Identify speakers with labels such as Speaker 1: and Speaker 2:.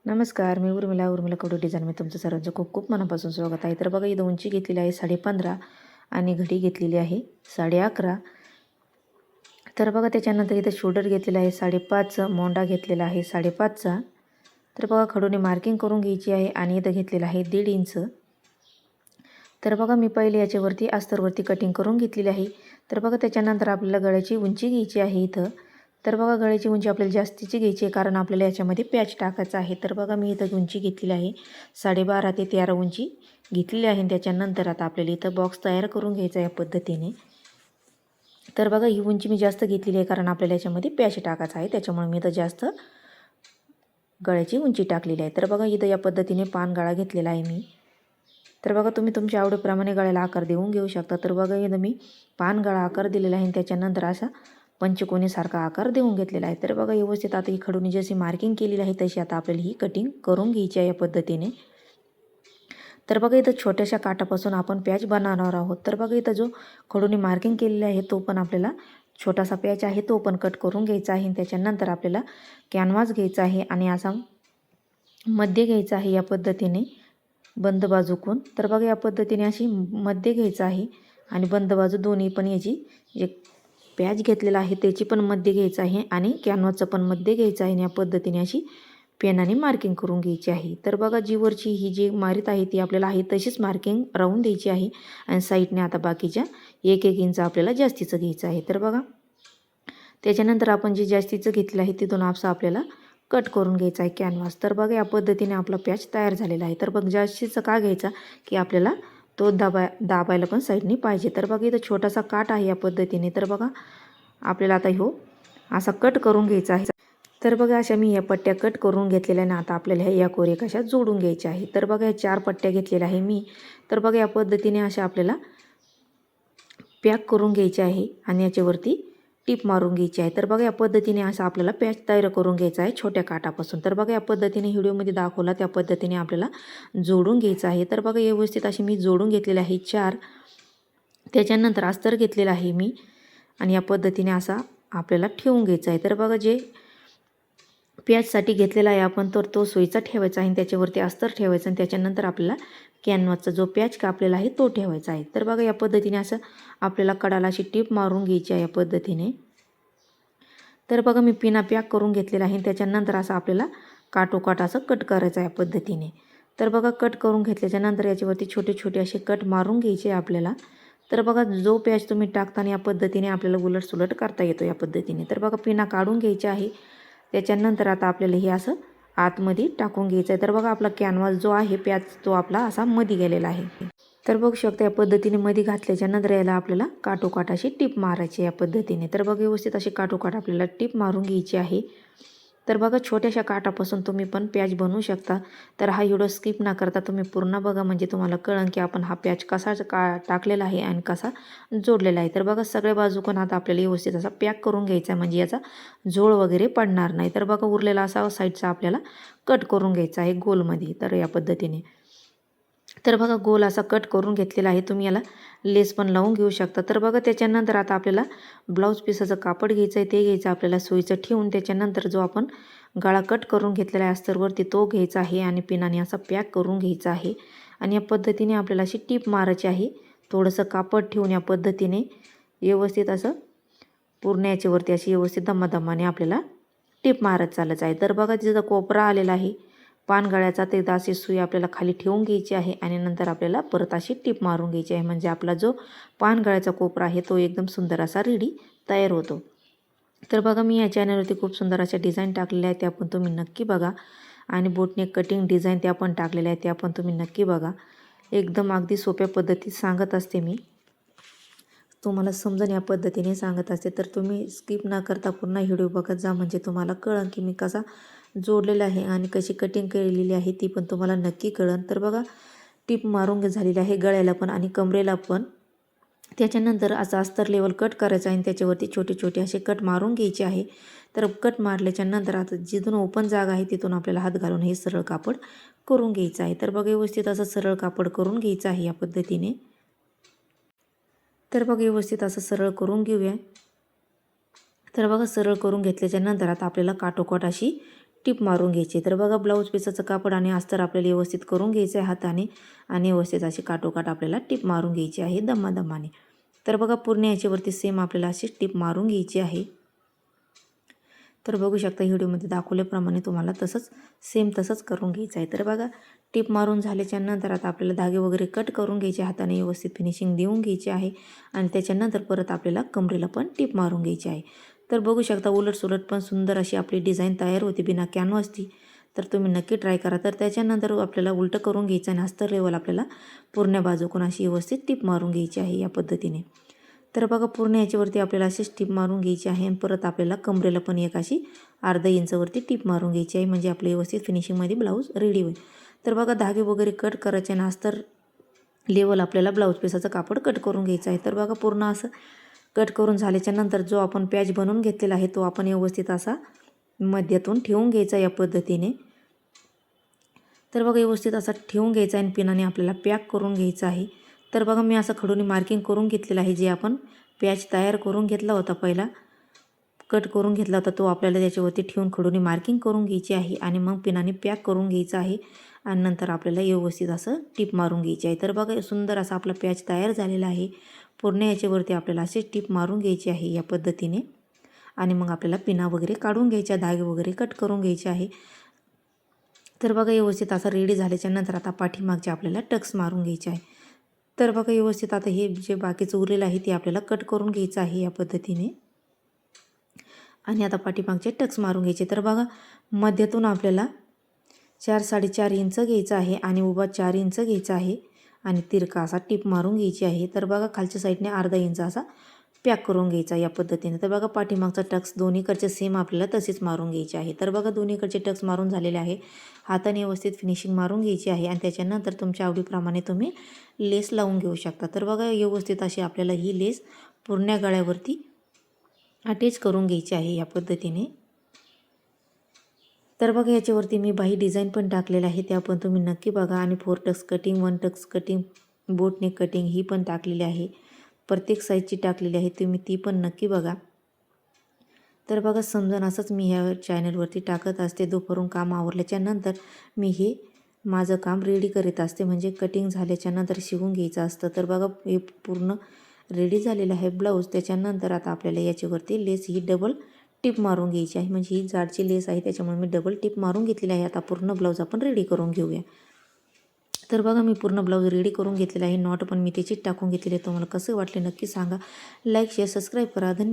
Speaker 1: नमस्कार, मी उर्मिला कवडे डिझाईनमध्ये तुमचं सर्वांचं खूप खूप मनापासून स्वागत आहे. तर बघा, इथं उंची घेतलेली आहे 15.5 आणि घडी घेतलेली आहे 11.5. तर बघा, त्याच्यानंतर इथं शोल्डर घेतलेला आहे 5.5, मोंडा घेतलेला आहे 5.5चा. तर बघा, खडूने मार्किंग करून घ्यायची आहे आणि इथं घेतलेलं आहे 1.5 इंच. तर बघा, मी पहिले याच्यावरती अस्तरवरती कटिंग करून घेतलेली आहे. तर बघा, त्याच्यानंतर आपल्याला गळ्याची उंची घ्यायची आहे इथं. तर बघा, गळ्याची उंची आपल्याला जास्तीची घ्यायची आहे, कारण आपल्याला याच्यामध्ये पॅच टाकायचा आहे. तर बघा, मी इथं उंची घेतलेली आहे 12.5 ते 13 उंची घेतलेली आहे. त्याच्यानंतर आता आपल्याला इथं बॉक्स तयार करून घ्यायचा या पद्धतीने. तर बघा, ही उंची मी जास्त घेतलेली आहे, कारण आपल्याला याच्यामध्ये पॅच टाकायचा आहे. त्याच्यामुळे मी इथं जास्त गळ्याची उंची टाकलेली आहे. तर बघा, इथं या पद्धतीने पान गळा घेतलेला आहे मी. तर बघा, तुम्ही तुमच्या आवडीप्रमाणे गळ्याला आकार देऊन घेऊ शकता. तर बघा, इथं मी पान गळा आकार दिलेला आहे आणि त्याच्यानंतर असा पंचकोनीसारखा आकार देऊन घेतलेला आहे. तर बघा, व्यवस्थित आता ही खडूनी जशी मार्किंग केलेली आहे तशी आता आपल्याला ही कटिंग करून घ्यायची आहे या पद्धतीने. तर बघा, इथं छोट्याशा काठापासून आपण पॅच बनवणार आहोत. तर बघा, इथं जो खडूनी मार्किंग केलेली आहे तो पण आपल्याला छोटासा पॅच आहे तो पण कट करून घ्यायचा आहे. त्याच्यानंतर आपल्याला कॅनव्हास घ्यायचा आहे आणि असा मध्ये घ्यायचा आहे या पद्धतीने बंद बाजूकून. तर बघा, या पद्धतीने अशी मध्ये घ्यायचं आहे आणि बंद बाजू दोन्ही पण याची जे पॅच घेतलेला आहे त्याची पण मध्ये घ्यायचं आहे आणि कॅनव्हासचं पण मध्ये घ्यायचं आहे आणि या पद्धतीने अशी पेनाने मार्किंग करून घ्यायची आहे. तर बघा, जीवरची ही जी मारीत आहे ती आपल्याला आहे तशीच मार्किंग राहून द्यायची आहे आणि साईडने आता बाकीच्या 1-1 इंच आपल्याला जास्तीचं घ्यायचं आहे. तर बघा, त्याच्यानंतर आपण जे जास्तीचं घेतलं आहे तिथून आपसा आपल्याला कट करून घ्यायचा आहे कॅनव्हास. तर बघा, या पद्धतीने आपला पॅच तयार झालेला आहे. तर बघ, जास्तीचं का घ्यायचा की आपल्याला तो दाबायला पण साईडने पाहिजे. तर बघा, इथं छोटासा काट आहे या पद्धतीने. तर बघा, आपल्याला आता ह्यो असा कट करून घ्यायचा आहे. तर बघा, अशा मी या पट्ट्या कट करून घेतलेल्या ना आता आपल्याला ह्या कोरे कशा जोडून घ्यायच्या आहे. तर बघा, या 4 पट्ट्या घेतलेल्या आहे मी. तर बघा, या पद्धतीने अशा आपल्याला पॅक करून घ्यायचे आहे आणि याच्यावरती टीप मारून घ्यायची आहे. तर बघा, या पद्धतीने असं आपल्याला पॅच तयार करून घ्यायचा आहे छोट्या काठापासून. तर बघा, या पद्धतीने व्हिडिओमध्ये दाखवला त्या पद्धतीने आपल्याला जोडून घ्यायचं आहे. तर बघा, व्यवस्थित अशी मी जोडून घेतलेले आहे 4. त्याच्यानंतर अस्तर घेतलेलं आहे मी आणि या पद्धतीने असा आपल्याला ठेवून घ्यायचा आहे. तर बघा, जे पॅचसाठी घेतलेला आहे आपण तर तो सोयीचा ठेवायचा आहे आणि त्याच्यावरती अस्तर ठेवायचं आणि त्याच्यानंतर आपल्याला कॅनव्हासचा जो पॅच कापलेला आहे तो ठेवायचा आहे. तर बघा, या पद्धतीने असं आपल्याला कडाला अशी टीप मारून घ्यायची आहे या पद्धतीने. तर बघा, मी पिना पॅक करून घेतलेला आहे त्याच्यानंतर असं आपल्याला काठोकाठ असं कट करायचं आहे या पद्धतीने. तर बघा, कट करून घेतल्याच्यानंतर याच्यावरती छोटे छोटे असे कट मारून घ्यायचे आपल्याला. तर बघा, जो पॅच तुम्ही टाकताना या पद्धतीने आपल्याला उलटसुलट करता येतो या पद्धतीने. तर बघा, पिना काढून घ्यायची आहे. त्याच्यानंतर आता आपल्याला हे असं आतमध्ये टाकून घ्यायचं आहे. तर बघा, आपला कॅनव्हास जो आहे पॅच तो आपला असा मध्ये गेलेला आहे. तर बघू शकता, या पद्धतीने मध्ये घातल्याच्यानंतर याला आपल्याला काठोकाठ अशी टीप मारायची या पद्धतीने. तर बघा, व्यवस्थित अशी काठोकाठ आपल्याला टीप मारून घ्यायची आहे. तर बघा, छोट्याशा काठापासून तुम्ही पण पॅच बनवू शकता. तर हा व्हिडिओ स्किप न करता तुम्ही पूर्ण बघा, म्हणजे तुम्हाला कळेल की आपण हा पॅच कसा टाकलेला आहे आणि कसा जोडलेला आहे. तर बघा, सगळ्या बाजूकडून आता आपल्याला व्यवस्थित असा पॅक करून घ्यायचा आहे, म्हणजे याचा झोळ वगैरे पडणार नाही. तर बघा, उरलेला असा साईडचा आपल्याला कट करून घ्यायचा आहे गोलमध्ये. तर या पद्धतीने तर बघा, गोल असा कट करून घेतलेला आहे. तुम्ही याला लेस पण लावून घेऊ शकता. तर बघा, त्याच्यानंतर आता आपल्याला ब्लाऊज पीसाचं कापड घ्यायचं आहे. ते घ्यायचं आपल्याला सोयीचं ठेवून त्याच्यानंतर जो आपण गळा कट करून घेतलेला आहे अस्तरवरती तो घ्यायचा आहे आणि पिनाने असा पॅक करून घ्यायचा आहे आणि या पद्धतीने आपल्याला अशी टीप मारायची आहे. थोडंसं कापड ठेवून या पद्धतीने व्यवस्थित असं पूर्ण याच्यावरती अशी व्यवस्थित दमादमाने आपल्याला टीप मारत चालायचं आहे. तर बघा, तिचा कोपरा आलेला आहे पान गळ्याचा, ते अशी सुई आपल्याला खाली ठेवून घ्यायची आहे आणि नंतर आपल्याला परत अशी टीप मारून घ्यायची आहे, म्हणजे आपला जो पान गळ्याचा कोपरा आहे तो एकदम सुंदर असा रेडी तयार होतो. तर बघा, मी या चॅनलवरती खूप सुंदर अशा डिझाईन टाकलेल्या आहेत, त्या पण तुम्ही नक्की बघा आणि बोटनेक कटिंग डिझाईन त्या पण टाकलेल्या आहेत, त्या पण तुम्ही नक्की बघा. एकदम अगदी सोप्या पद्धतीत सांगत असते मी, तुम्हाला समजून या पद्धतीने सांगत असते. तर तुम्ही स्किप न करता पूर्ण व्हिडिओ बघत जा, म्हणजे तुम्हाला कळेल की मी कसा जोडलेला आहे आणि कशी कटिंग केलेली आहे ती पण तुम्हाला नक्की कळेल. तर बघा, टीप मारून झालेली आहे गळ्याला पण आणि कमरेला पण. त्याच्यानंतर असं अस्तर लेवल कट करायचं आहे आणि त्याच्यावरती छोटे छोटे असे कट मारून घ्यायचे आहे. तर कट मारल्याच्या नंतर आता जिथून ओपन जागा आहे तिथून आपल्याला हात घालून हे सरळ कापड करून घ्यायचं आहे. तर बघा, व्यवस्थित असं सरळ कापड करून घ्यायचं आहे या पद्धतीने. तर बघा, व्यवस्थित असं सरळ करून घेऊया. तर बघा, सरळ करून घेतल्याच्या नंतर आता आपल्याला काठोकाठ अशी टिप मारून घ्यायची. तर बघा ब्लाऊज पीसाचं कापड आणि अस्तर आपल्याला व्यवस्थित करून घ्यायचं आहे हाताने आणि व्यवस्थित अशी काठोकाठ आपल्याला टिप मारून घ्यायची आहे दमादमाने. तर बघा पूर्ण याच्यावरती सेम आपल्याला अशी टिप मारून घ्यायची आहे. तर बघू शकता व्हिडिओमध्ये दाखवल्याप्रमाणे तुम्हाला सेम तसंच करून घ्यायचं आहे. तर बघा टिप मारून झाल्याच्या नंतर आता आपल्याला धागे वगैरे कट करून घ्यायचे, हाताने व्यवस्थित फिनिशिंग देऊन घ्यायची आहे आणि त्याच्यानंतर परत आपल्याला कमरेला पण टिप मारून घ्यायची आहे. तर बघू शकता उलट पण सुंदर अशी आपली डिझाईन तयार होते बिना कॅनव्हासची. तर तुम्ही नक्की ट्राय करा. तर त्याच्यानंतर आपल्याला उलटं करून घ्यायचं आणि अस्तर लेवल आपल्याला पूर्ण बाजूकडून अशी व्यवस्थित टिप मारून घ्यायची आहे या पद्धतीने. तर बघा पूर्ण याच्यावरती आपल्याला अशी टिप मारून घ्यायची आहे आणि परत आपल्याला कमरेला पण एक अशी अर्धा इंचावरती टिप मारून घ्यायची आहे, म्हणजे आपलं व्यवस्थित फिनिशिंगमध्ये ब्लाऊज रेडी होईल. तर बघा धागे वगैरे कट करायचे आणि अस्तर लेवल आपल्याला ब्लाऊज पीसाचं कापड कट करून घ्यायचं आहे. तर बघा पूर्ण असं कट करून झाल्याच्या नंतर जो आपण पॅच बनवून घेतलेला आहे तो आपण व्यवस्थित असा मध्यातून ठेवून घ्यायचा या पद्धतीने. तर बघा व्यवस्थित असा ठेवून घ्यायचा आणि पिनाने आपल्याला पॅक करून घ्यायचं आहे. तर बघा मी असं खडूने मार्किंग करून घेतलेलं आहे. जे आपण पॅच तयार करून घेतला होता पहिला कट करून घेतला होता तो आपल्याला त्याच्यावरती ठेवून खडूने मार्किंग करून घ्यायची आहे आणि मग पिनाने पॅक करून घ्यायचं आहे आणि नंतर आपल्याला व्यवस्थित असं टिप मारून घ्यायची आहे. तर बघा सुंदर असा आपला पॅच तयार झालेला आहे. पूर्ण याच्यावरती आपल्याला अशी टिप मारून घ्यायची आहे या पद्धतीने आणि मग आपल्याला पिना वगैरे काढून घ्यायच्या, धागे वगैरे कट करून घ्यायचे आहे. तर बघा व्यवस्थित असं रेडी झाल्याच्या नंतर आता पाठीमागचे आपल्याला टक्स मारून घ्यायचे आहे. तर बघा व्यवस्थित आता हे जे बाकीचं उरलेलं आहे ते आपल्याला कट करून घ्यायचं आहे या पद्धतीने आणि आता पाठीमागचे टक्स मारून घ्यायचे. तर बघा मध्यातून आपल्याला 4-4.5 इंच घ्यायचं आहे आणि उभा 4 इंच घ्यायचा आहे आणि तिरका असा टिप मारून घ्यायची आहे. तर बघा खालच्या साईडने अर्धा इंच असा पॅक करून घ्यायचा या पद्धतीने. तर बघा पाठीमागचा टक्स दोन्हीकडचे सेम आपल्याला तसेच मारून घ्यायचे आहे. तर बघा दोन्हीकडचे टक्स मारून झालेले आहे. हाताने व्यवस्थित फिनिशिंग मारून घ्यायची आहे आणि त्याच्यानंतर तुमच्या आवडीप्रमाणे तुम्ही लेस लावून घेऊ शकता. तर बघा व्यवस्थित अशी आपल्याला ही लेस पूर्ण गळ्यावरती अटॅच करून घ्यायची आहे या पद्धतीने. तर बघा याच्यावरती मी बाही डिझाईन पण टाकलेलं आहे, त्या पण तुम्ही नक्की बघा आणि 4 tucks cutting, 1 tucks cutting, boatneck cutting ही पण टाकलेली आहे. प्रत्येक साईजची टाकलेली आहे, तुम्ही ती पण नक्की बघा. तर बघा समजून असंच मी ह्या चॅनलवरती टाकत असते. दुपारून काम आवरल्याच्या नंतर मी हे माझं काम रेडी करीत असते, म्हणजे कटिंग झाल्याच्या नंतर शिवून घ्यायचं असतं. तर बघा हे पूर्ण रेडी झालेलं आहे ब्लाऊज. त्याच्यानंतर आता आपल्याला याच्यावरती लेस ही डबल टिप मारून घ्यायची आहे, म्हणजे ही जाडची लेस आहे त्याच्यामुळे मी डबल टिप मारून घेतलेली आहे. आता पूर्ण ब्लाऊज आपण रेडी करून घेऊया. तर बघा मी पूर्ण ब्लाऊज रेडी करून घेतलेला आहे. नॉट पण मी त्याची टाकून घेतलेली आहे. तुम्हाला कसं वाटले नक्की सांगा. लाईक शेअर सबस्क्राईब करा. धन्यवाद.